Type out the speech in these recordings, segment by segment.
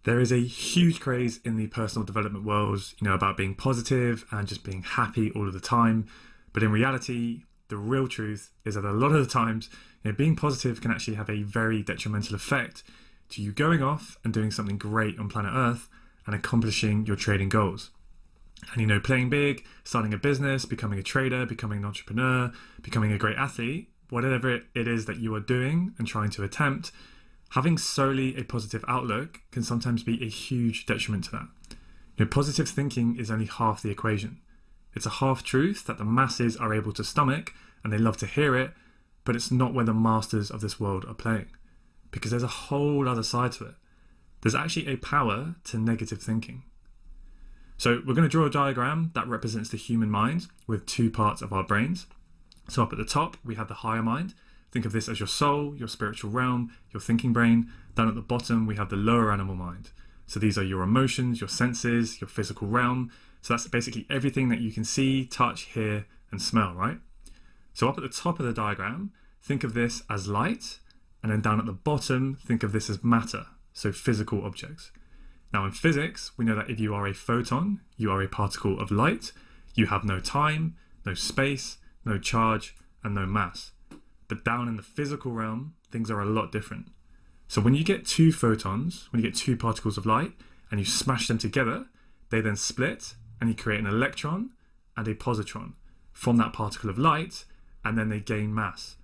There is a huge craze in the personal development world, about being positive and just being happy all of the time. But in reality, the real truth is that a lot of the times, being positive can actually have a very detrimental effect to you going off and doing something great on planet Earth and accomplishing your trading goals. And playing big, starting a business, becoming a trader, becoming an entrepreneur, becoming a great athlete, whatever it is that you are doing and trying to attempt, having solely a positive outlook can sometimes be a huge detriment to that. Positive thinking is only half the equation. It's a half truth that the masses are able to stomach and they love to hear it, but it's not where the masters of this world are playing, because there's a whole other side to it. There's actually a power to negative thinking. So we're going to draw a diagram that represents the human mind with two parts of our brains. So up at the top, we have the higher mind. Think of this as your soul, your spiritual realm, your thinking brain. Down at the bottom, we have the lower animal mind. So these are your emotions, your senses, your physical realm. So that's basically everything that you can see, touch, hear, and smell, right? So up at the top of the diagram, think of this as light. And then down at the bottom, think of this as matter, so physical objects. Now in physics, we know that if you are a photon, you are a particle of light. You have no time, no space, no charge, and no mass. But down in the physical realm, things are a lot different. So when you get two photons, when you get two particles of light, and you smash them together, they then split, and you create an electron and a positron from that particle of light, and then they gain mass.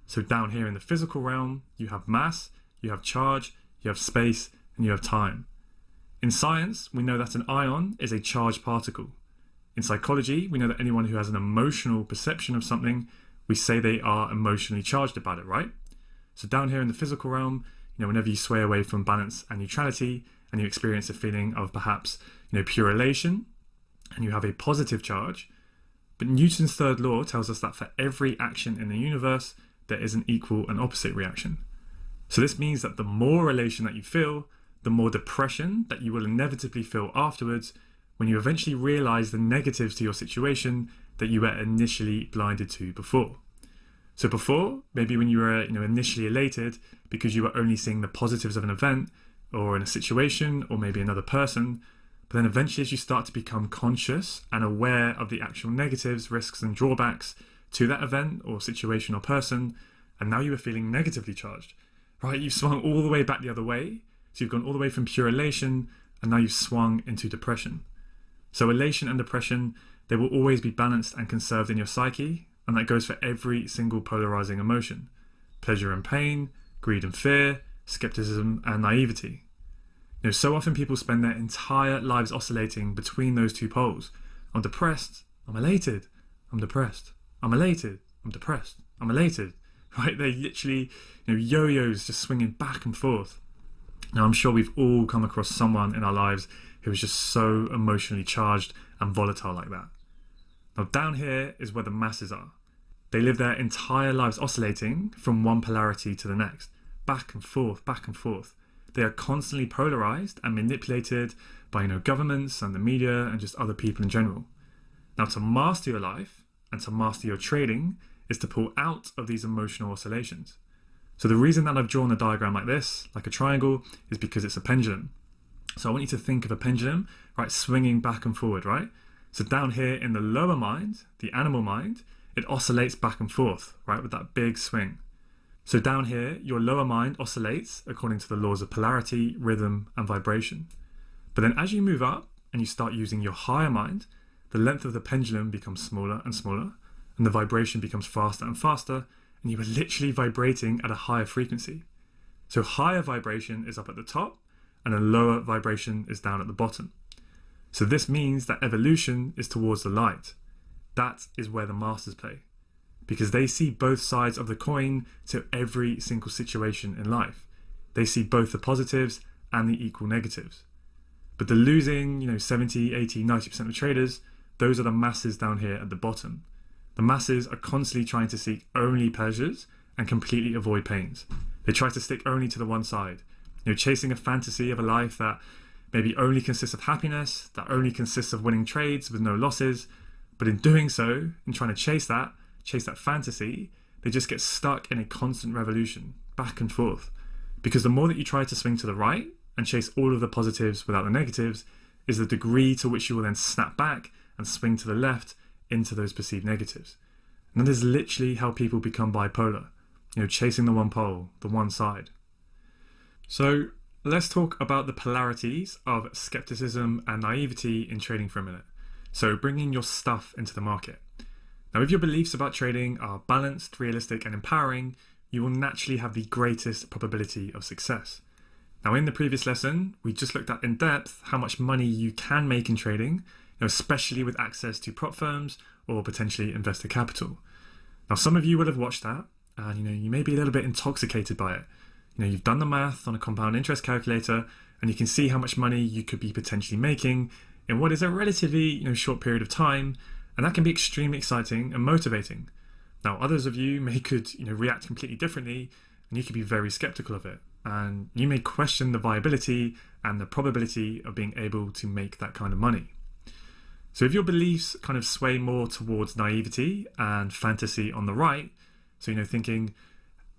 So down here in the physical realm, you have mass, you have charge, you have space, and you have time. In science, we know that an ion is a charged particle. In psychology, we know that anyone who has an emotional perception of something, we say they are emotionally charged about it, right? So down here in the physical realm, whenever you sway away from balance and neutrality and you experience a feeling of perhaps, pure elation and you have a positive charge. But Newton's third law tells us that for every action in the universe, there is an equal and opposite reaction. So this means that the more elation that you feel, the more depression that you will inevitably feel afterwards when you eventually realize the negatives to your situation that you were initially blinded to before. So before, maybe when you were initially elated because you were only seeing the positives of an event or in a situation or maybe another person, but then eventually as you start to become conscious and aware of the actual negatives, risks and drawbacks to that event or situation or person, and now you are feeling negatively charged, right? You've swung all the way back the other way. So you've gone all the way from pure elation and now you've swung into depression. So elation and depression, they will always be balanced and conserved in your psyche, and that goes for every single polarizing emotion. Pleasure and pain, greed and fear, skepticism and naivety. So often people spend their entire lives oscillating between those two poles. I'm depressed, I'm elated, I'm depressed, I'm elated, I'm depressed, I'm elated. Right? They're literally yo-yos just swinging back and forth. Now I'm sure we've all come across someone in our lives who is just so emotionally charged and volatile like that. Now down here is where the masses are. They live their entire lives oscillating from one polarity to the next, back and forth, back and forth. They are constantly polarized and manipulated by governments and the media and just other people in general. Now to master your life and to master your trading is to pull out of these emotional oscillations. So the reason that I've drawn a diagram like this, like a triangle, is because it's a pendulum. So I want you to think of a pendulum, right, swinging back and forward, right? So down here in the lower mind, the animal mind, it oscillates back and forth, right, with that big swing. So down here, your lower mind oscillates according to the laws of polarity, rhythm, and vibration. But then as you move up and you start using your higher mind, the length of the pendulum becomes smaller and smaller, and the vibration becomes faster and faster, and you are literally vibrating at a higher frequency. So higher vibration is up at the top, and a lower vibration is down at the bottom. So this means that evolution is towards the light. That is where the masters play, because they see both sides of the coin to every single situation in life. They see both the positives and the equal negatives. But the losing, 70, 80, 90% of traders, those are the masses down here at the bottom. The masses are constantly trying to seek only pleasures and completely avoid pains. They try to stick only to the one side, chasing a fantasy of a life that maybe only consists of happiness, that only consists of winning trades with no losses. But in doing so, in trying to chase that fantasy, they just get stuck in a constant revolution, back and forth. Because the more that you try to swing to the right and chase all of the positives without the negatives is the degree to which you will then snap back and swing to the left into those perceived negatives. And that is literally how people become bipolar, chasing the one pole, the one side. So let's talk about the polarities of skepticism and naivety in trading for a minute. So bringing your stuff into the market. Now, if your beliefs about trading are balanced, realistic, and empowering, you will naturally have the greatest probability of success. Now, in the previous lesson, we just looked at in depth how much money you can make in trading, especially with access to prop firms or potentially investor capital. Now, some of you will have watched that, and you may be a little bit intoxicated by it. You've done the math on a compound interest calculator, and you can see how much money you could be potentially making in what is a relatively short period of time, and that can be extremely exciting and motivating. Now, others of you could react completely differently, and you could be very skeptical of it, and you may question the viability and the probability of being able to make that kind of money. So if your beliefs kind of sway more towards naivety and fantasy on the right, so thinking,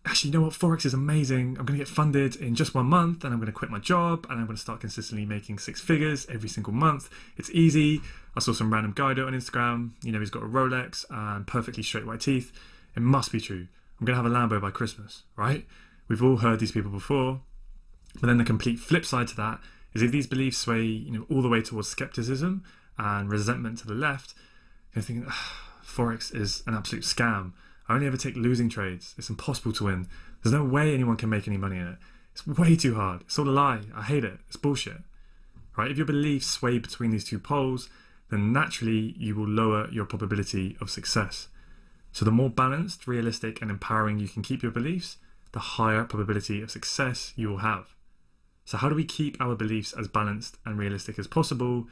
actually, Forex is amazing, I'm going to get funded in just 1 month, and I'm going to quit my job, and I'm going to start consistently making 6 figures every single month. It's easy. I saw some random guy do it on Instagram. He's got a Rolex and perfectly straight white teeth. It must be true. I'm going to have a Lambo by Christmas, right? We've all heard these people before. But then the complete flip side to that is if these beliefs sway, all the way towards skepticism and resentment to the left, you're thinking, Forex is an absolute scam. I only ever take losing trades. It's impossible to win. There's no way anyone can make any money in it. It's way too hard. It's all a lie. I hate it. It's bullshit. Right? If your beliefs sway between these two poles, then naturally you will lower your probability of success. So the more balanced, realistic, and empowering you can keep your beliefs, the higher probability of success you will have. So how do we keep our beliefs as balanced and realistic as possible,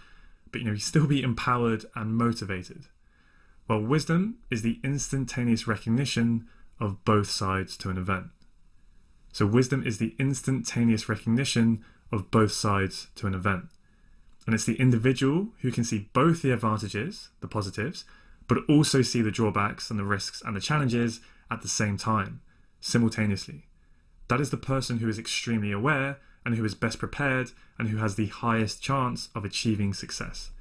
but still be empowered and motivated? Well, wisdom is the instantaneous recognition of both sides to an event. So wisdom is the instantaneous recognition of both sides to an event. And it's the individual who can see both the advantages, the positives, but also see the drawbacks and the risks and the challenges at the same time, simultaneously. That is the person who is extremely aware and who is best prepared and who has the highest chance of achieving success.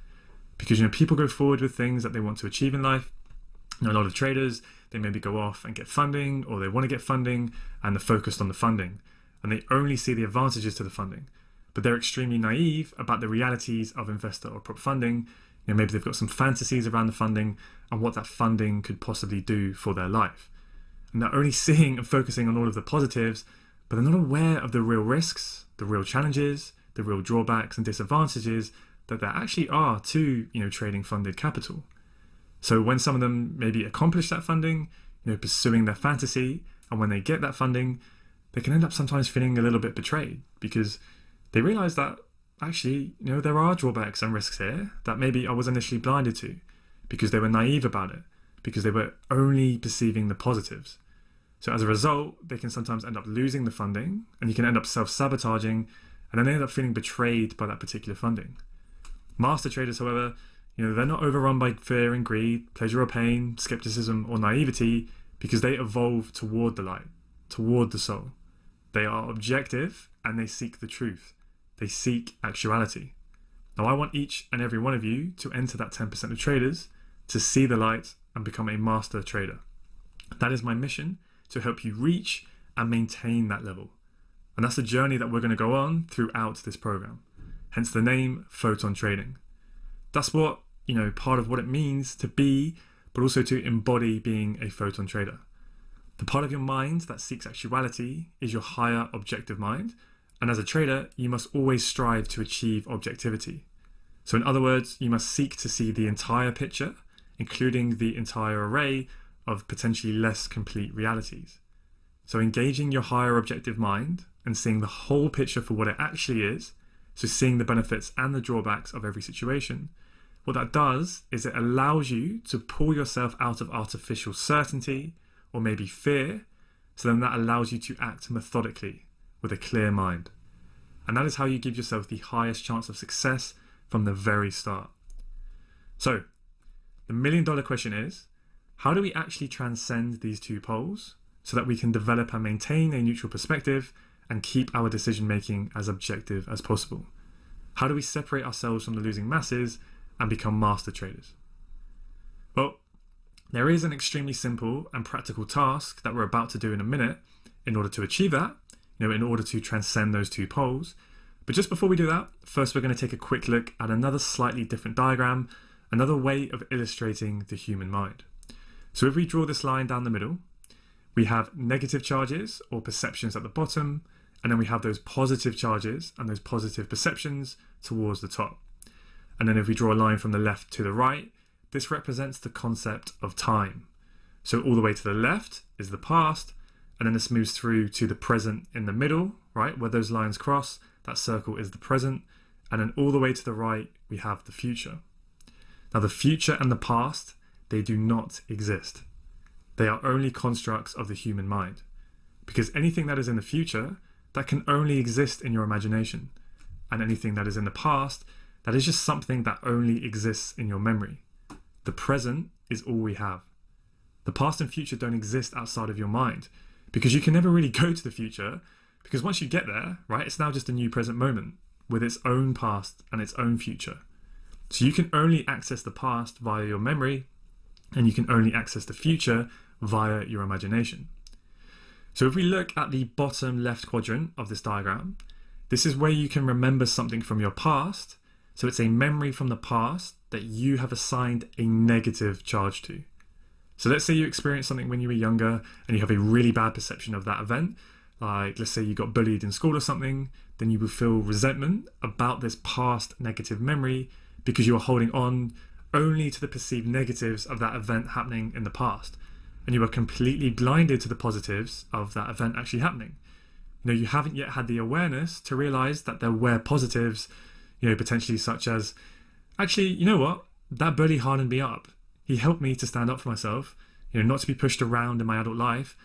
Because people go forward with things that they want to achieve in life. A lot of traders, they maybe go off and get funding, or they want to get funding and they're focused on the funding, and they only see the advantages to the funding, but they're extremely naive about the realities of investor or prop funding. Maybe they've got some fantasies around the funding and what that funding could possibly do for their life, and they're only seeing and focusing on all of the positives, but they're not aware of the real risks, the real challenges, the real drawbacks and disadvantages that there actually are to trading funded capital. So when some of them maybe accomplish that funding, pursuing their fantasy, and when they get that funding, they can end up sometimes feeling a little bit betrayed because they realize that actually there are drawbacks and risks here that maybe I was initially blinded to because they were naive about it, because they were only perceiving the positives. So as a result, they can sometimes end up losing the funding, and you can end up self-sabotaging, and then they end up feeling betrayed by that particular funding. Master traders, however, they're not overrun by fear and greed, pleasure or pain, skepticism or naivety, because they evolve toward the light, toward the soul. They are objective and they seek the truth. They seek actuality. Now, I want each and every one of you to enter that 10% of traders to see the light and become a master trader. That is my mission, to help you reach and maintain that level. And that's the journey that we're going to go on throughout this program. Hence the name Photon Trading. That's what, part of what it means to be, but also to embody being a photon trader. The part of your mind that seeks actuality is your higher objective mind. And as a trader, you must always strive to achieve objectivity. So in other words, you must seek to see the entire picture, including the entire array of potentially less complete realities. So engaging your higher objective mind and seeing the whole picture for what it actually is, so seeing the benefits and the drawbacks of every situation, what that does is it allows you to pull yourself out of artificial certainty or maybe fear, so then that allows you to act methodically with a clear mind. And that is how you give yourself the highest chance of success from the very start. So, the $1 million question is, how do we actually transcend these two poles so that we can develop and maintain a neutral perspective and keep our decision making as objective as possible? How do we separate ourselves from the losing masses and become master traders? Well, there is an extremely simple and practical task that we're about to do in a minute in order to achieve that, in order to transcend those two poles. But just before we do that, first we're going to take a quick look at another slightly different diagram, another way of illustrating the human mind. So if we draw this line down the middle, we have negative charges or perceptions at the bottom, and then we have those positive charges and those positive perceptions towards the top. And then if we draw a line from the left to the right, this represents the concept of time. So all the way to the left is the past, and then this moves through to the present in the middle, right? Where those lines cross, that circle is the present, and then all the way to the right, we have the future. Now the future and the past, they do not exist. They are only constructs of the human mind, because anything that is in the future, that can only exist in your imagination, and anything that is in the past, that is just something that only exists in your memory. The present is all we have. The past and future don't exist outside of your mind, because you can never really go to the future, because once you get there, right, it's now just a new present moment with its own past and its own future. So you can only access the past via your memory, and you can only access the future via your imagination. So if we look at the bottom left quadrant of this diagram, this is where you can remember something from your past. So it's a memory from the past that you have assigned a negative charge to. So let's say you experienced something when you were younger and you have a really bad perception of that event. Like, let's say you got bullied in school or something, then you will feel resentment about this past negative memory because you are holding on only to the perceived negatives of that event happening in the past. And you are completely blinded to the positives of that event actually happening. You haven't yet had the awareness to realize that there were positives, potentially such as, actually, you know what? That bully hardened me up. He helped me to stand up for myself, not to be pushed around in my adult life.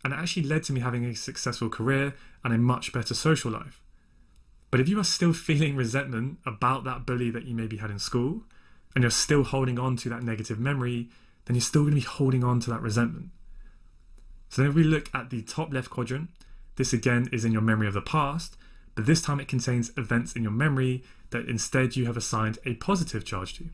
And it actually led to me having a successful career and a much better social life. But if you are still feeling resentment about that bully that you maybe had in school, and you're still holding on to that negative memory, then you're still going to be holding on to that resentment. So then if we look at the top left quadrant, this again is in your memory of the past, but this time it contains events in your memory that instead you have assigned a positive charge to.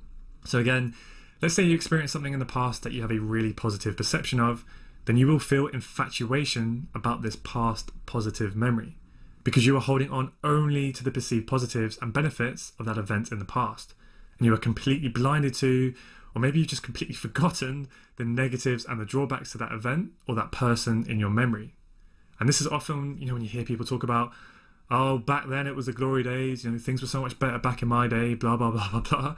So again, let's say you experience something in the past that you have a really positive perception of, then you will feel infatuation about this past positive memory because you are holding on only to the perceived positives and benefits of that event in the past. And you are completely blinded to, or maybe you've just completely forgotten the negatives and the drawbacks to that event or that person in your memory. And this is often, when you hear people talk about, oh, back then it was the glory days, things were so much better back in my day, blah, blah, blah, blah, blah,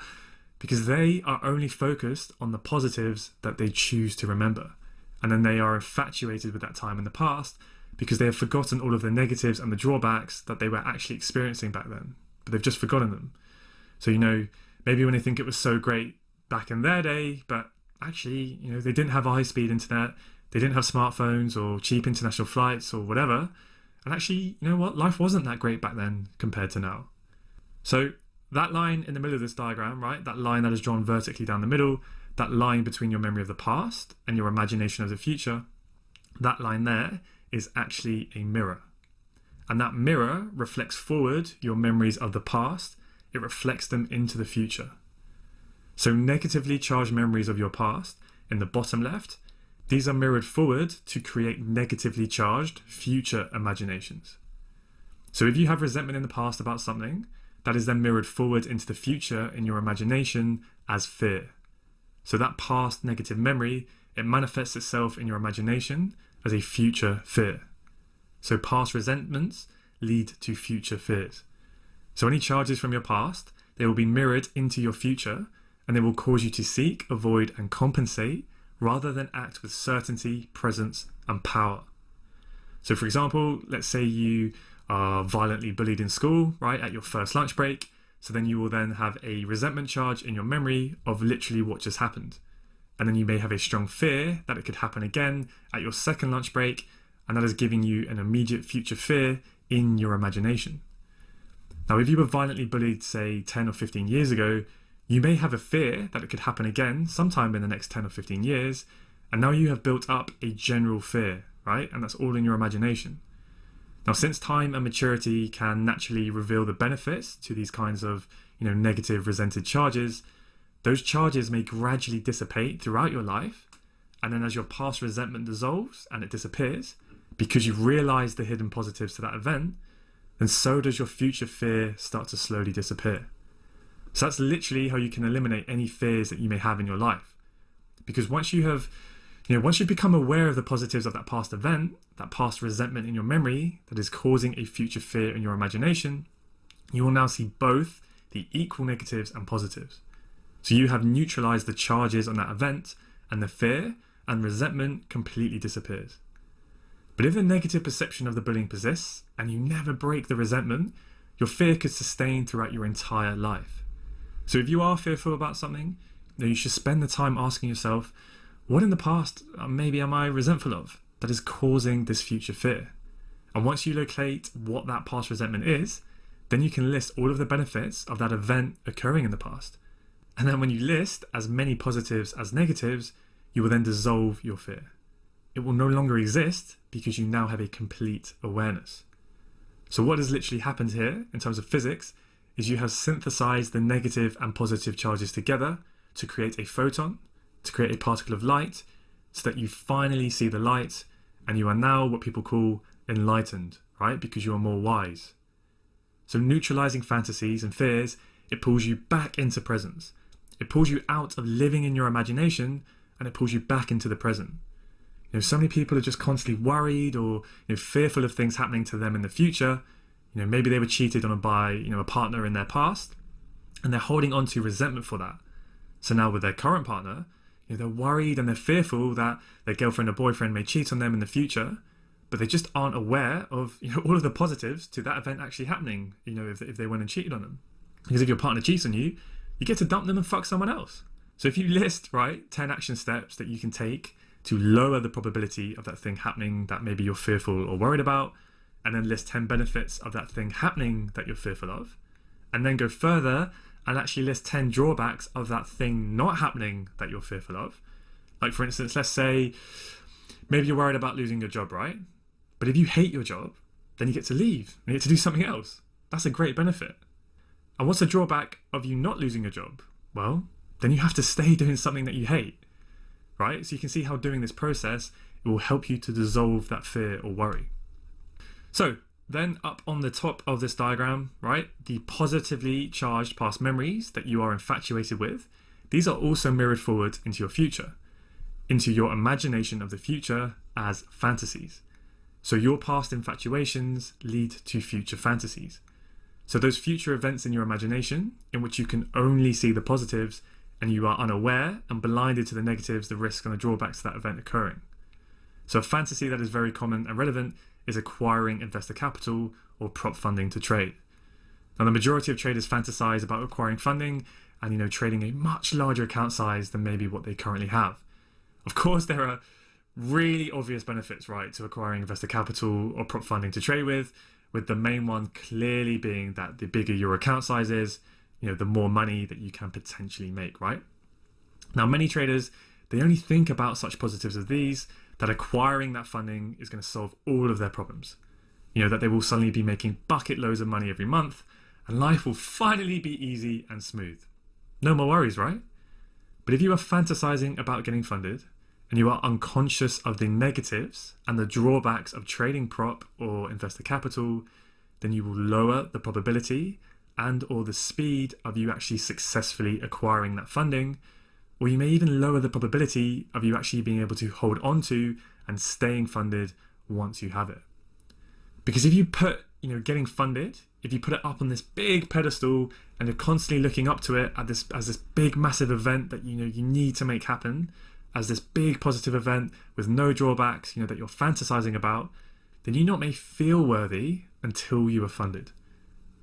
because they are only focused on the positives that they choose to remember. And then they are infatuated with that time in the past because they have forgotten all of the negatives and the drawbacks that they were actually experiencing back then, but they've just forgotten them. So, maybe when they think it was so great back in their day, but actually, they didn't have high-speed internet, they didn't have smartphones or cheap international flights or whatever. And actually, life wasn't that great back then compared to now. So that line in the middle of this diagram, right, that line that is drawn vertically down the middle, that line between your memory of the past and your imagination of the future, that line there is actually a mirror. And that mirror reflects forward your memories of the past. It reflects them into the future. So negatively charged memories of your past in the bottom left, these are mirrored forward to create negatively charged future imaginations. So if you have resentment in the past about something, that is then mirrored forward into the future in your imagination as fear. So that past negative memory, it manifests itself in your imagination as a future fear. So past resentments lead to future fears. So any charges from your past, they will be mirrored into your future, and they will cause you to seek, avoid, and compensate rather than act with certainty, presence, and power. So for example, let's say you are violently bullied in school, right, at your first lunch break. So then you will then have a resentment charge in your memory of literally what just happened. And then you may have a strong fear that it could happen again at your second lunch break, and that is giving you an immediate future fear in your imagination. Now, if you were violently bullied, say 10 or 15 years ago, you may have a fear that it could happen again sometime in the next 10 or 15 years, and now you have built up a general fear, right? And that's all in your imagination. Now, since time and maturity can naturally reveal the benefits to these kinds of, negative resented charges, those charges may gradually dissipate throughout your life. And then as your past resentment dissolves and it disappears, because you've realized the hidden positives to that event, then so does your future fear start to slowly disappear. So that's literally how you can eliminate any fears that you may have in your life. Because once you've become aware of the positives of that past event, that past resentment in your memory that is causing a future fear in your imagination, you will now see both the equal negatives and positives. So you have neutralized the charges on that event, and the fear and resentment completely disappears. But if the negative perception of the bullying persists and you never break the resentment, your fear could sustain throughout your entire life. So if you are fearful about something, then you should spend the time asking yourself, what in the past maybe am I resentful of that is causing this future fear? And once you locate what that past resentment is, then you can list all of the benefits of that event occurring in the past. And then when you list as many positives as negatives, you will then dissolve your fear. It will no longer exist because you now have a complete awareness. So what has literally happened here in terms of physics is you have synthesized the negative and positive charges together to create a photon, to create a particle of light, so that you finally see the light and you are now what people call enlightened, right? Because you are more wise. So neutralizing fantasies and fears, it pulls you back into presence. It pulls you out of living in your imagination and it pulls you back into the present. So many people are just constantly worried or fearful of things happening to them in the future. Maybe they were cheated on by a partner in their past and they're holding on to resentment for that. So now with their current partner, they're worried and they're fearful that their girlfriend or boyfriend may cheat on them in the future, but they just aren't aware of all of the positives to that event actually happening, if they went and cheated on them. Because if your partner cheats on you, you get to dump them and fuck someone else. So if you list, 10 action steps that you can take to lower the probability of that thing happening that maybe you're fearful or worried about, and then list 10 benefits of that thing happening that you're fearful of, and then go further and actually list 10 drawbacks of that thing not happening that you're fearful of. Like for instance, let's say maybe you're worried about losing your job, right? But if you hate your job, then you get to leave and you get to do something else. That's a great benefit. And what's the drawback of you not losing your job? Well, then you have to stay doing something that you hate, right? So you can see how doing this process, it will help you to dissolve that fear or worry. So then up on the top of this diagram, right, the positively charged past memories that you are infatuated with, these are also mirrored forward into your future, into your imagination of the future as fantasies. So your past infatuations lead to future fantasies. So those future events in your imagination in which you can only see the positives and you are unaware and blinded to the negatives, the risks and the drawbacks of that event occurring. So a fantasy that is very common and relevant is acquiring investor capital or prop funding to trade. Now the majority of traders fantasize about acquiring funding and trading a much larger account size than maybe what they currently have. Of course, there are really obvious benefits, right, to acquiring investor capital or prop funding to trade with the main one clearly being that the bigger your account size is, the more money that you can potentially make, right? Now, many traders, they only think about such positives as these, that acquiring that funding is going to solve all of their problems. That they will suddenly be making bucket loads of money every month and life will finally be easy and smooth. No more worries, right? But if you are fantasizing about getting funded and you are unconscious of the negatives and the drawbacks of trading prop or investor capital, then you will lower the probability and or the speed of you actually successfully acquiring that funding, or you may even lower the probability of you actually being able to hold on to and staying funded once you have it. Because if you put, getting funded, if you put it up on this big pedestal and you're constantly looking up to it as this big massive event that you need to make happen, as this big positive event with no drawbacks, that you're fantasizing about, then you not may feel worthy until you are funded.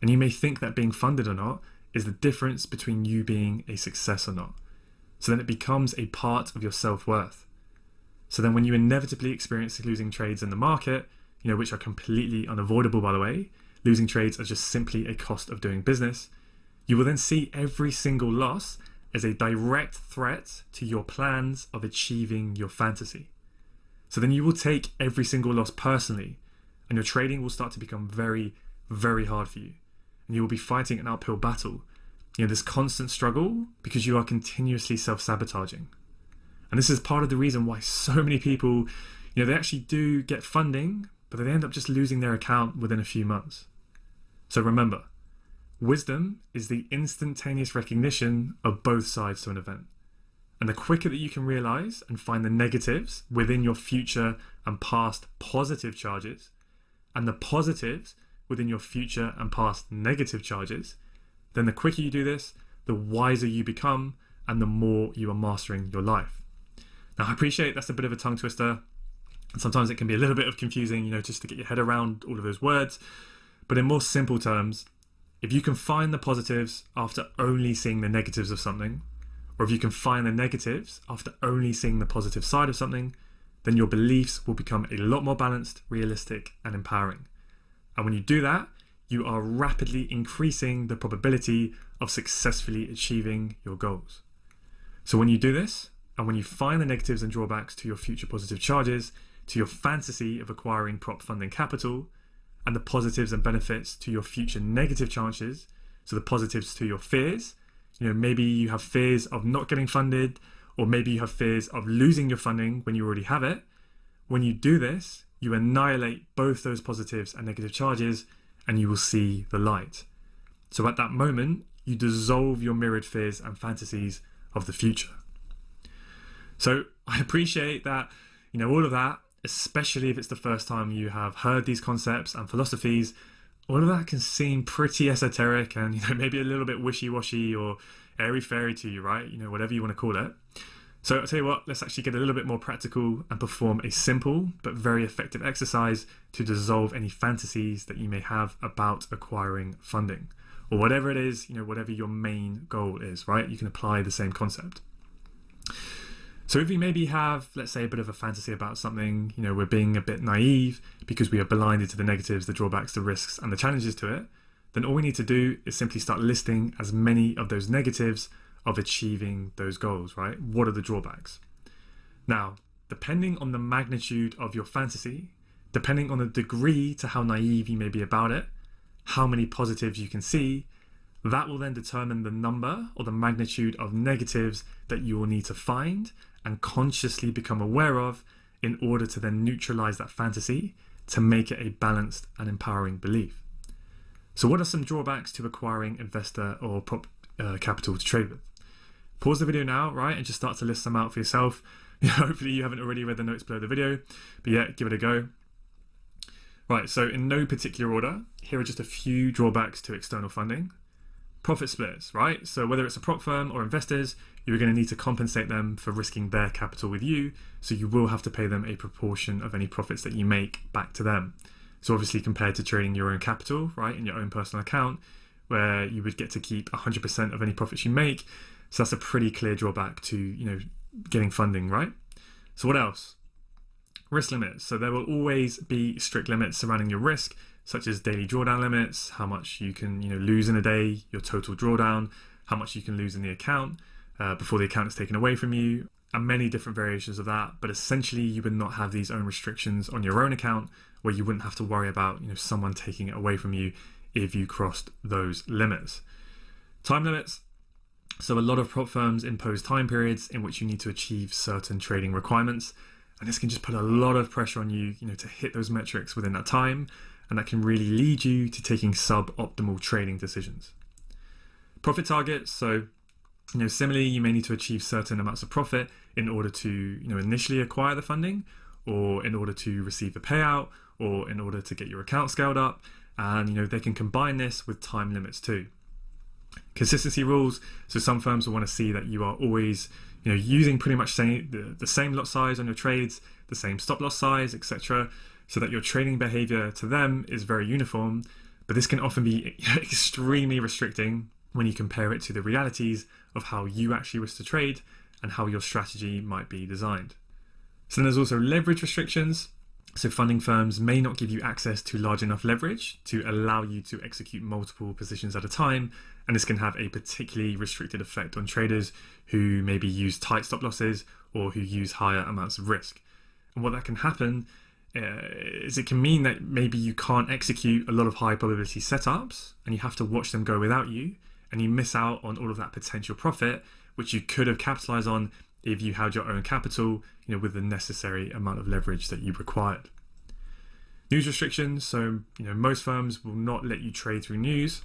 And you may think that being funded or not is the difference between you being a success or not. So then it becomes a part of your self-worth. So then when you inevitably experience losing trades in the market, which are completely unavoidable, by the way, losing trades are just simply a cost of doing business, you will then see every single loss as a direct threat to your plans of achieving your fantasy. So then you will take every single loss personally, and your trading will start to become very, very hard for you. And you will be fighting an uphill battle, this constant struggle, because you are continuously self-sabotaging. And this is part of the reason why so many people, they actually do get funding, but they end up just losing their account within a few months. So remember, wisdom is the instantaneous recognition of both sides to an event. And the quicker that you can realize and find the negatives within your future and past positive charges, and the positives within your future and past negative charges, then the quicker you do this, the wiser you become and the more you are mastering your life. Now, I appreciate that's a bit of a tongue twister, and sometimes it can be a little bit of confusing, just to get your head around all of those words. But in more simple terms, if you can find the positives after only seeing the negatives of something, or if you can find the negatives after only seeing the positive side of something, then your beliefs will become a lot more balanced, realistic, and empowering. And when you do that, you are rapidly increasing the probability of successfully achieving your goals. So when you do this, and when you find the negatives and drawbacks to your future positive charges, to your fantasy of acquiring prop funding capital, and the positives and benefits to your future negative chances, so the positives to your fears, maybe you have fears of not getting funded, or maybe you have fears of losing your funding when you already have it. When you do this, you annihilate both those positives and negative charges, and you will see the light. So at that moment, you dissolve your mirrored fears and fantasies of the future. So I appreciate that, all of that, especially if it's the first time you have heard these concepts and philosophies, all of that can seem pretty esoteric and maybe a little bit wishy-washy or airy-fairy to you, right? Whatever you want to call it. So I'll tell you what, let's actually get a little bit more practical and perform a simple but very effective exercise to dissolve any fantasies that you may have about acquiring funding, or whatever it is, whatever your main goal is, right? You can apply the same concept. So if you maybe have, let's say, a bit of a fantasy about something, we're being a bit naive because we are blinded to the negatives, the drawbacks, the risks, and the challenges to it, then all we need to do is simply start listing as many of those negatives of achieving those goals, right? What are the drawbacks? Now, depending on the magnitude of your fantasy, depending on the degree to how naive you may be about it, how many positives you can see, that will then determine the number or the magnitude of negatives that you will need to find and consciously become aware of in order to then neutralize that fantasy to make it a balanced and empowering belief. So what are some drawbacks to acquiring investor or prop capital to trade with? Pause the video now, right, and just start to list them out for yourself. Hopefully you haven't already read the notes below the video, but yeah, give it a go. Right, so in no particular order, here are just a few drawbacks to external funding. Profit splits, right? So whether it's a prop firm or investors, you're going to need to compensate them for risking their capital with you, so you will have to pay them a proportion of any profits that you make back to them. So obviously compared to trading your own capital, right, in your own personal account, where you would get to keep 100% of any profits you make. So that's a pretty clear drawback to, getting funding, right? So what else? Risk limits. So there will always be strict limits surrounding your risk, such as daily drawdown limits, how much you can lose in a day, your total drawdown, how much you can lose in the account before the account is taken away from you, and many different variations of that. But essentially, you would not have these own restrictions on your own account where you wouldn't have to worry about someone taking it away from you if you crossed those limits. Time limits. So a lot of prop firms impose time periods in which you need to achieve certain trading requirements, and this can just put a lot of pressure on you, to hit those metrics within that time, and that can really lead you to taking suboptimal trading decisions. Profit targets. So, similarly, you may need to achieve certain amounts of profit in order to, initially acquire the funding, or in order to receive the payout, or in order to get your account scaled up. And, they can combine this with time limits too. Consistency rules. So some firms will want to see that you are always, using pretty much the same lot size on your trades, the same stop loss size, etc., so that your trading behavior to them is very uniform. But this can often be extremely restricting when you compare it to the realities of how you actually wish to trade and how your strategy might be designed. So then there's also leverage restrictions. So funding firms may not give you access to large enough leverage to allow you to execute multiple positions at a time, and this can have a particularly restricted effect on traders who maybe use tight stop losses or who use higher amounts of risk. And what that can happen is it can mean that maybe you can't execute a lot of high probability setups and you have to watch them go without you, and you miss out on all of that potential profit which you could have capitalized on if you had your own capital, with the necessary amount of leverage that you required. News restrictions. So, most firms will not let you trade through news.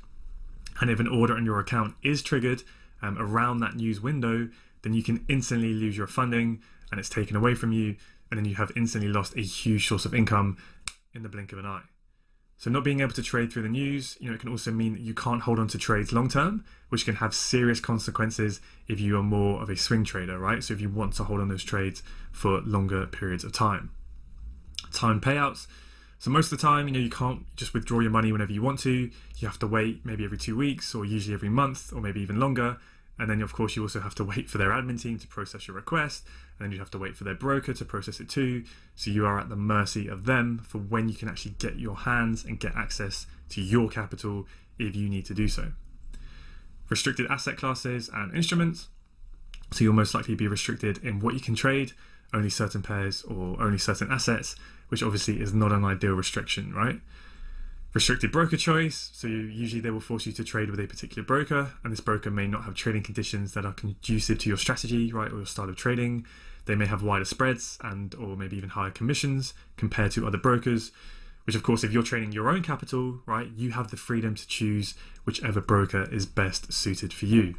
And if an order on your account is triggered around that news window, then you can instantly lose your funding and it's taken away from you. And then you have instantly lost a huge source of income in the blink of an eye. So not being able to trade through the news, it can also mean that you can't hold on to trades long term, which can have serious consequences if you are more of a swing trader, right? So if you want to hold on those trades for longer periods of time. Time payouts. So most of the time, you can't just withdraw your money whenever you want to. You have to wait maybe every 2 weeks, or usually every month, or maybe even longer. And then of course you also have to wait for their admin team to process your request, and then you have to wait for their broker to process it too. So you are at the mercy of them for when you can actually get your hands and get access to your capital if you need to do so. Restricted asset classes and instruments. So you'll most likely be restricted in what you can trade, only certain pairs or only certain assets, which obviously is not an ideal restriction, right? Restricted broker choice. So usually they will force you to trade with a particular broker, and this broker may not have trading conditions that are conducive to your strategy, right, or your style of trading. They may have wider spreads or maybe even higher commissions compared to other brokers, which of course, if you're trading your own capital, right, you have the freedom to choose whichever broker is best suited for you.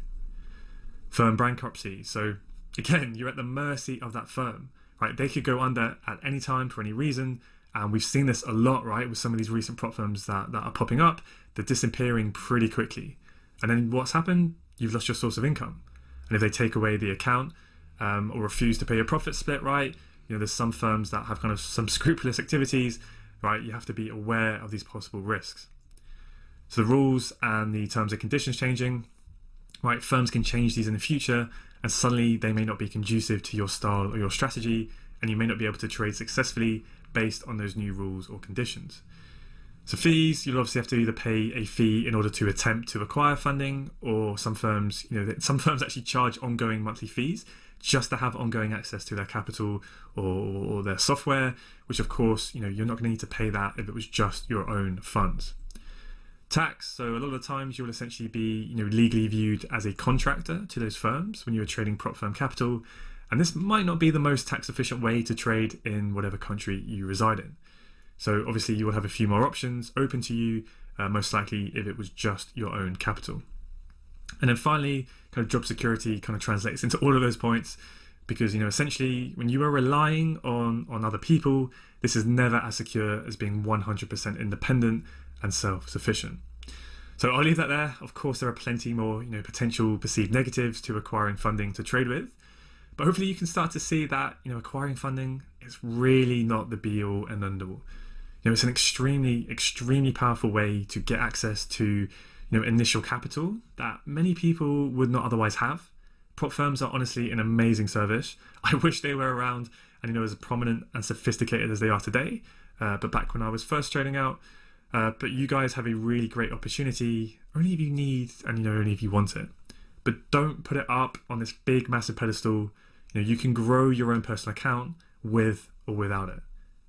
Firm bankruptcy. So again, you're at the mercy of that firm, right? They could go under at any time for any reason. And we've seen this a lot, right, with some of these recent prop firms that are popping up. They're disappearing pretty quickly. And then what's happened? You've lost your source of income. And if they take away the account or refuse to pay your profit split, right, there's some firms that have kind of some scrupulous activities, right? You have to be aware of these possible risks. So the rules and the terms and conditions changing, right? Firms can change these in the future, and suddenly they may not be conducive to your style or your strategy, and you may not be able to trade successfully based on those new rules or conditions. So fees, you'll obviously have to either pay a fee in order to attempt to acquire funding, or some firms, some firms actually charge ongoing monthly fees just to have ongoing access to their capital or their software, which of course, you're not going to need to pay that if it was just your own funds. Tax, so a lot of the times you'll essentially be, legally viewed as a contractor to those firms when you're trading prop firm capital. And this might not be the most tax efficient way to trade in whatever country you reside in. So obviously you will have a few more options open to you, most likely if it was just your own capital. And then finally, kind of job security kind of translates into all of those points, because essentially when you are relying on other people, this is never as secure as being 100% independent and self-sufficient. So I'll leave that there. Of course, there are plenty more potential perceived negatives to acquiring funding to trade with. But hopefully you can start to see that, acquiring funding is really not the be all and end all. It's an extremely, extremely powerful way to get access to, initial capital that many people would not otherwise have. Prop firms are honestly an amazing service. I wish they were around and, as prominent and sophisticated as they are today. But back when I was first trading out, but you guys have a really great opportunity, only if you need and, only if you want it. But don't put it up on this big, massive pedestal. You can grow your own personal account with or without it.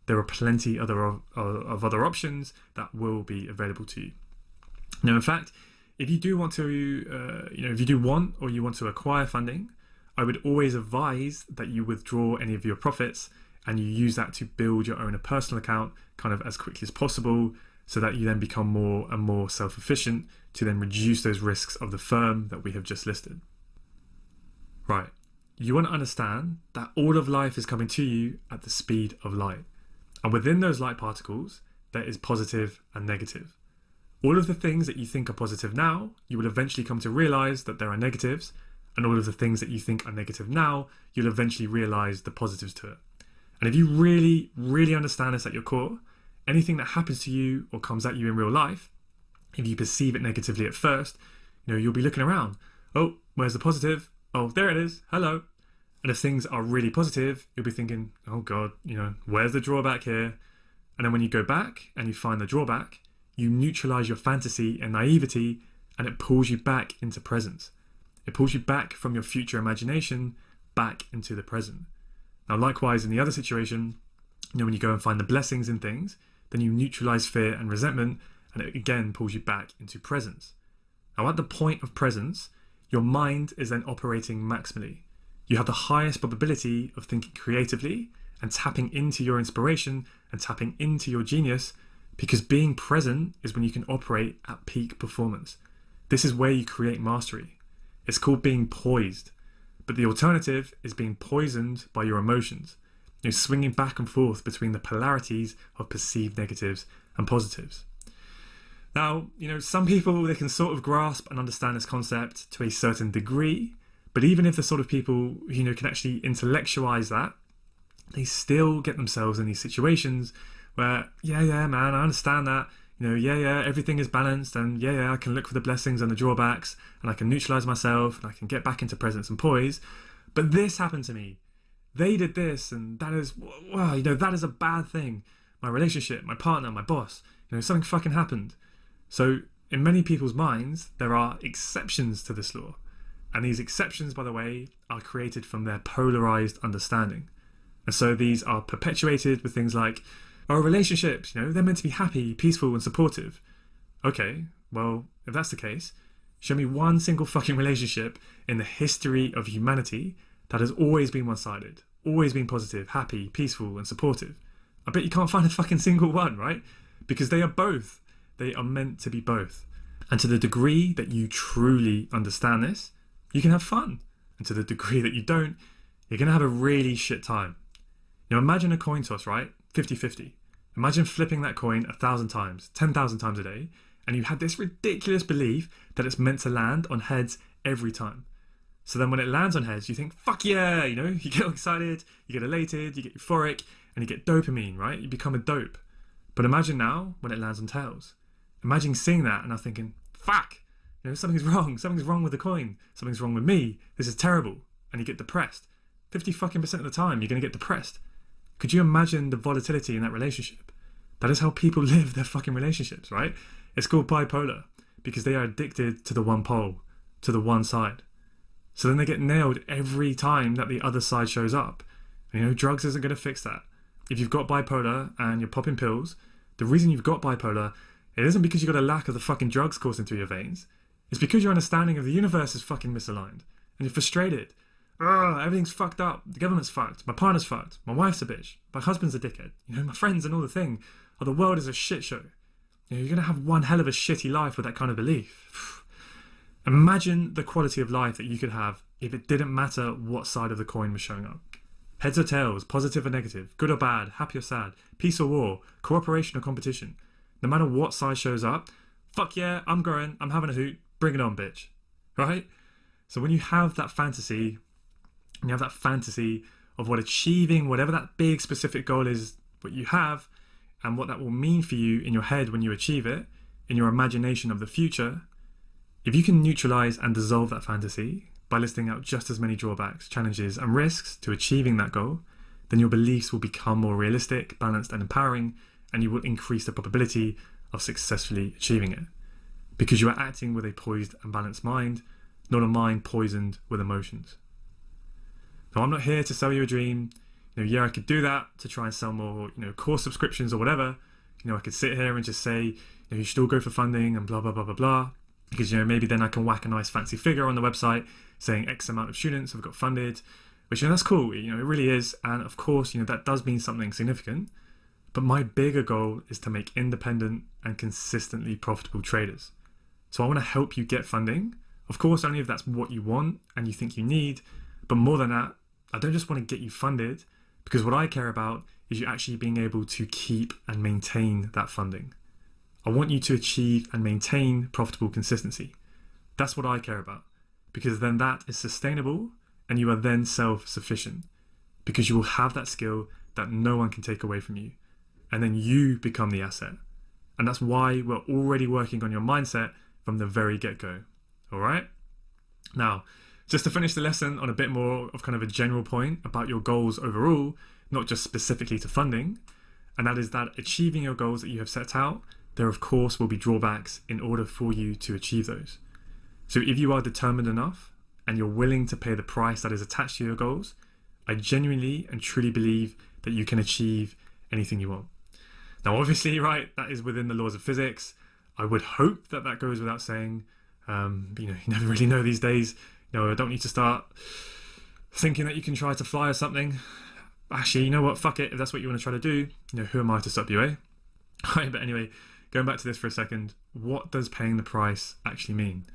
There are plenty of other options that will be available to you. Now, in fact, if you do want to, if you do want or you want to acquire funding, I would always advise that you withdraw any of your profits and you use that to build your own personal account kind of as quickly as possible, so that you then become more and more self-efficient to then reduce those risks of the firm that we have just listed. Right. You want to understand that all of life is coming to you at the speed of light. And within those light particles, there is positive and negative. All of the things that you think are positive now, you will eventually come to realize that there are negatives. And all of the things that you think are negative now, you'll eventually realize the positives to it. And if you really, really understand this at your core, anything that happens to you or comes at you in real life, if you perceive it negatively at first, you'll be looking around. Oh, where's the positive? Oh, there it is. Hello. And if things are really positive, you'll be thinking, oh God, where's the drawback here? And then when you go back and you find the drawback, you neutralize your fantasy and naivety, and it pulls you back into presence. It pulls you back from your future imagination back into the present. Now, likewise, in the other situation, when you go and find the blessings in things, then you neutralize fear and resentment, and it again pulls you back into presence. Now, at the point of presence, your mind is then operating maximally. You have the highest probability of thinking creatively and tapping into your inspiration and tapping into your genius, because being present is when you can operate at peak performance. This is where you create mastery. It's called being poised, but the alternative is being poisoned by your emotions, swinging back and forth between the polarities of perceived negatives and positives. Now, some people, they can sort of grasp and understand this concept to a certain degree, but even if the sort of people, can actually intellectualize that, they still get themselves in these situations where, yeah, man, I understand that, everything is balanced, and I can look for the blessings and the drawbacks, and I can neutralize myself, and I can get back into presence and poise, but this happened to me. They did this, and that is, wow, that is a bad thing. My relationship, my partner, my boss, something fucking happened. So in many people's minds, there are exceptions to this law. And these exceptions, by the way, are created from their polarized understanding. And so these are perpetuated with things like, relationships, they're meant to be happy, peaceful, and supportive. Okay, well, if that's the case, show me one single fucking relationship in the history of humanity that has always been one-sided, always been positive, happy, peaceful, and supportive. I bet you can't find a fucking single one, right? Because they are both. They are meant to be both. And to the degree that you truly understand this, you can have fun. And to the degree that you don't, you're going to have a really shit time. Imagine a coin toss, right? 50-50. Imagine flipping that coin 1,000 times, 10,000 times a day, and you had this ridiculous belief that it's meant to land on heads every time. So then when it lands on heads, you think, fuck yeah, you get excited, you get elated, you get euphoric, and you get dopamine, right? You become a dope. But imagine now when it lands on tails. Imagine seeing that and now thinking, fuck, something's wrong with the coin, something's wrong with me, this is terrible, and you get depressed. 50% of the time, you're going to get depressed. Could you imagine the volatility in that relationship? That is how people live their fucking relationships, right? It's called bipolar, because they are addicted to the one pole, to the one side. So then they get nailed every time that the other side shows up. And, drugs isn't going to fix that. If you've got bipolar and you're popping pills, the reason you've got bipolar, it isn't because you've got a lack of the fucking drugs coursing through your veins. It's because your understanding of the universe is fucking misaligned. And you're frustrated. Everything's fucked up. The government's fucked. My partner's fucked. My wife's a bitch. My husband's a dickhead. My friends and all the thing. The world is a shit show. You're going to have one hell of a shitty life with that kind of belief. Imagine the quality of life that you could have if it didn't matter what side of the coin was showing up. Heads or tails, positive or negative, good or bad, happy or sad, peace or war, cooperation or competition. No matter what side shows up, fuck yeah, I'm growing, I'm having a hoot, bring it on, bitch. Right? So when you have that fantasy, of what achieving whatever that big specific goal is, what you have, and what that will mean for you in your head when you achieve it, in your imagination of the future, if you can neutralize and dissolve that fantasy by listing out just as many drawbacks, challenges, and risks to achieving that goal, then your beliefs will become more realistic, balanced, and empowering, and you will increase the probability of successfully achieving it. Because you are acting with a poised and balanced mind, not a mind poisoned with emotions. Now, I'm not here to sell you a dream. I could do that to try and sell more, course subscriptions or whatever. I could sit here and just say, you should all go for funding and blah, blah, blah, blah, blah. Because, maybe then I can whack a nice fancy figure on the website saying X amount of students have got funded, which, that's cool. It really is. And of course, that does mean something significant. But my bigger goal is to make independent and consistently profitable traders. So I want to help you get funding. Of course, only if that's what you want and you think you need. But more than that, I don't just want to get you funded, because what I care about is you actually being able to keep and maintain that funding. I want you to achieve and maintain profitable consistency. That's what I care about, because then that is sustainable and you are then self-sufficient, because you will have that skill that no one can take away from you. And then you become the asset. And that's why we're already working on your mindset from the very get-go. All right? Now, just to finish the lesson on a bit more of kind of a general point about your goals overall, not just specifically to funding, and that is that achieving your goals that you have set out, there of course will be drawbacks in order for you to achieve those. So if you are determined enough and you're willing to pay the price that is attached to your goals, I genuinely and truly believe that you can achieve anything you want. Now, obviously, right, that is within the laws of physics. I would hope that that goes without saying. You never really know these days. I don't need to start thinking that you can try to fly or something. Actually, you know what? Fuck it. If that's what you want to try to do, who am I to stop you, eh? Right, but anyway, going back to this for a second, what does paying the price actually mean?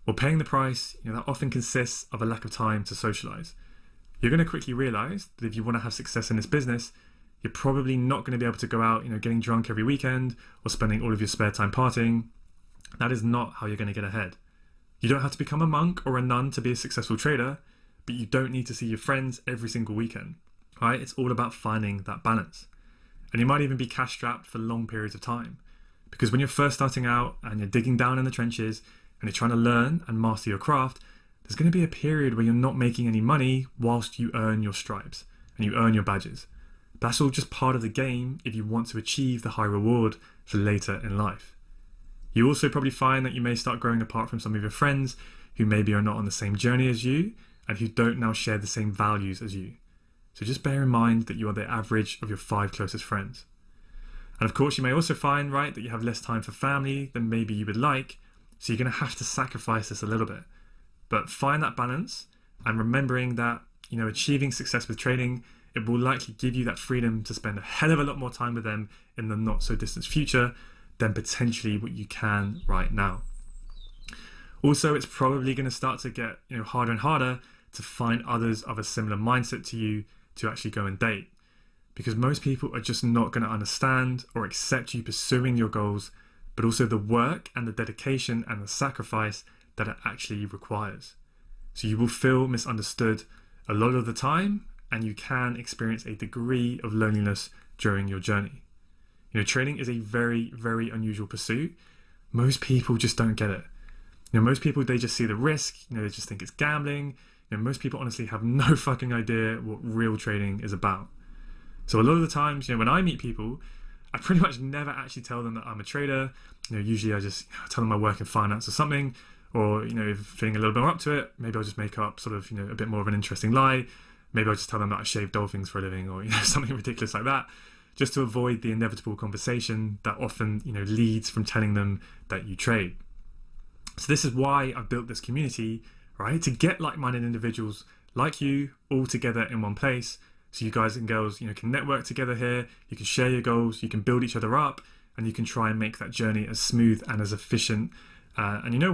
Well, paying the price, that often consists of a lack of time to socialize. You're going to quickly realize that if you want to have success in this business, you're probably not going to be able to go out, getting drunk every weekend or spending all of your spare time partying. That is not how you're going to get ahead. You don't have to become a monk or a nun to be a successful trader, but you don't need to see your friends every single weekend, right? It's all about finding that balance. And you might even be cash strapped for long periods of time, because when you're first starting out and you're digging down in the trenches and you're trying to learn and master your craft, there's going to be a period where you're not making any money whilst you earn your stripes and you earn your badges. That's all just part of the game if you want to achieve the high reward for later in life. You also probably find that you may start growing apart from some of your friends who maybe are not on the same journey as you and who don't now share the same values as you. So just bear in mind that you are the average of your 5 closest friends. And of course, you may also find, right, that you have less time for family than maybe you would like, so you're going to have to sacrifice this a little bit. But find that balance, and remembering that, achieving success with trading, it will likely give you that freedom to spend a hell of a lot more time with them in the not so distant future than potentially what you can right now. Also, it's probably going to start to get harder and harder to find others of a similar mindset to you to actually go and date, because most people are just not going to understand or accept you pursuing your goals, but also the work and the dedication and the sacrifice that it actually requires. So you will feel misunderstood a lot of the time, and you can experience a degree of loneliness during your journey. Trading is a very, very unusual pursuit. Most people just don't get it. Most people, they just see the risk, they just think it's gambling. Most people honestly have no fucking idea what real trading is about. So a lot of the times, when I meet people, I pretty much never actually tell them that I'm a trader. Usually I just tell them I work in finance or something, or, if feeling a little bit more up to it, maybe I'll just make up sort of, a bit more of an interesting lie. Maybe I'll just tell them that I shave dolphins for a living, or, something ridiculous like that, just to avoid the inevitable conversation that often, leads from telling them that you trade. So this is why I've built this community, right? To get like-minded individuals like you all together in one place. So you guys and girls, can network together here, you can share your goals, you can build each other up, and you can try and make that journey as smooth and as efficient, and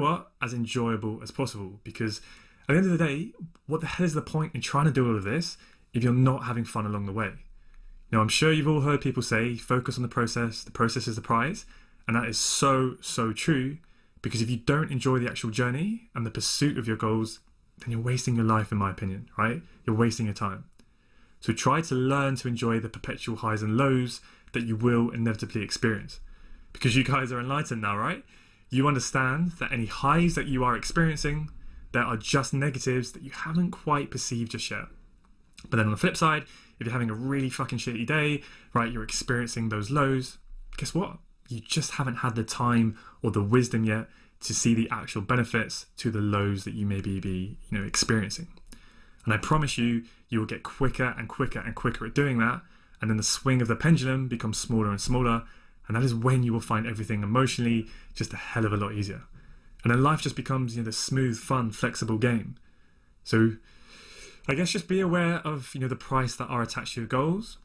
as enjoyable as possible. Because at the end of the day, what the hell is the point in trying to do all of this if you're not having fun along the way? I'm sure you've all heard people say, focus on the process is the prize. And that is so, so true, because if you don't enjoy the actual journey and the pursuit of your goals, then you're wasting your life, in my opinion, right? You're wasting your time. So try to learn to enjoy the perpetual highs and lows that you will inevitably experience. Because you guys are enlightened now, right? You understand that any highs that you are experiencing, there are just negatives that you haven't quite perceived just yet. But then on the flip side, if you're having a really fucking shitty day, right, you're experiencing those lows, guess what? You just haven't had the time or the wisdom yet to see the actual benefits to the lows that you may be experiencing. And I promise you, you will get quicker and quicker and quicker at doing that. And then the swing of the pendulum becomes smaller and smaller. And that is when you will find everything emotionally just a hell of a lot easier. And then life just becomes, this smooth, fun, flexible game. So I guess just be aware of, the price that are attached to your goals,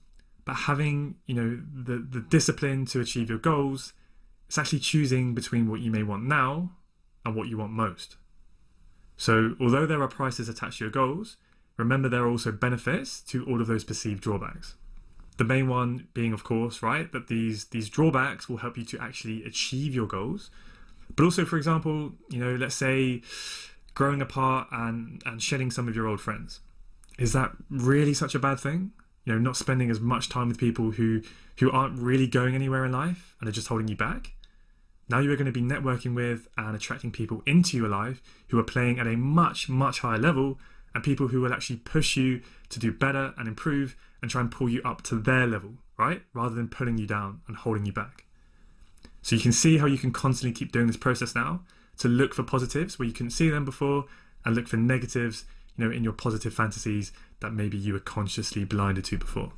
but having, the discipline to achieve your goals, it's actually choosing between what you may want now and what you want most. So although there are prices attached to your goals, remember there are also benefits to all of those perceived drawbacks. The main one being, of course, right, that these drawbacks will help you to actually achieve your goals. But also, for example, let's say growing apart and shedding some of your old friends. Is that really such a bad thing? Not spending as much time with people who aren't really going anywhere in life and are just holding you back. Now you are going to be networking with and attracting people into your life who are playing at a much, much higher level, and people who will actually push you to do better and improve and try and pull you up to their level, right? Rather than pulling you down and holding you back. So you can see how you can constantly keep doing this process now to look for positives where you couldn't see them before, and look for negatives, in your positive fantasies that maybe you were consciously blinded to before.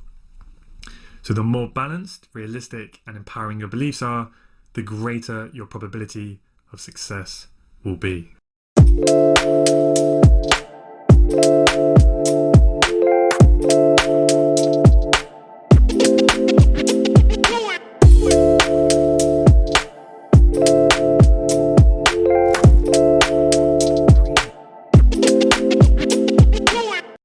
So the more balanced, realistic, and empowering your beliefs are, the greater your probability of success will be.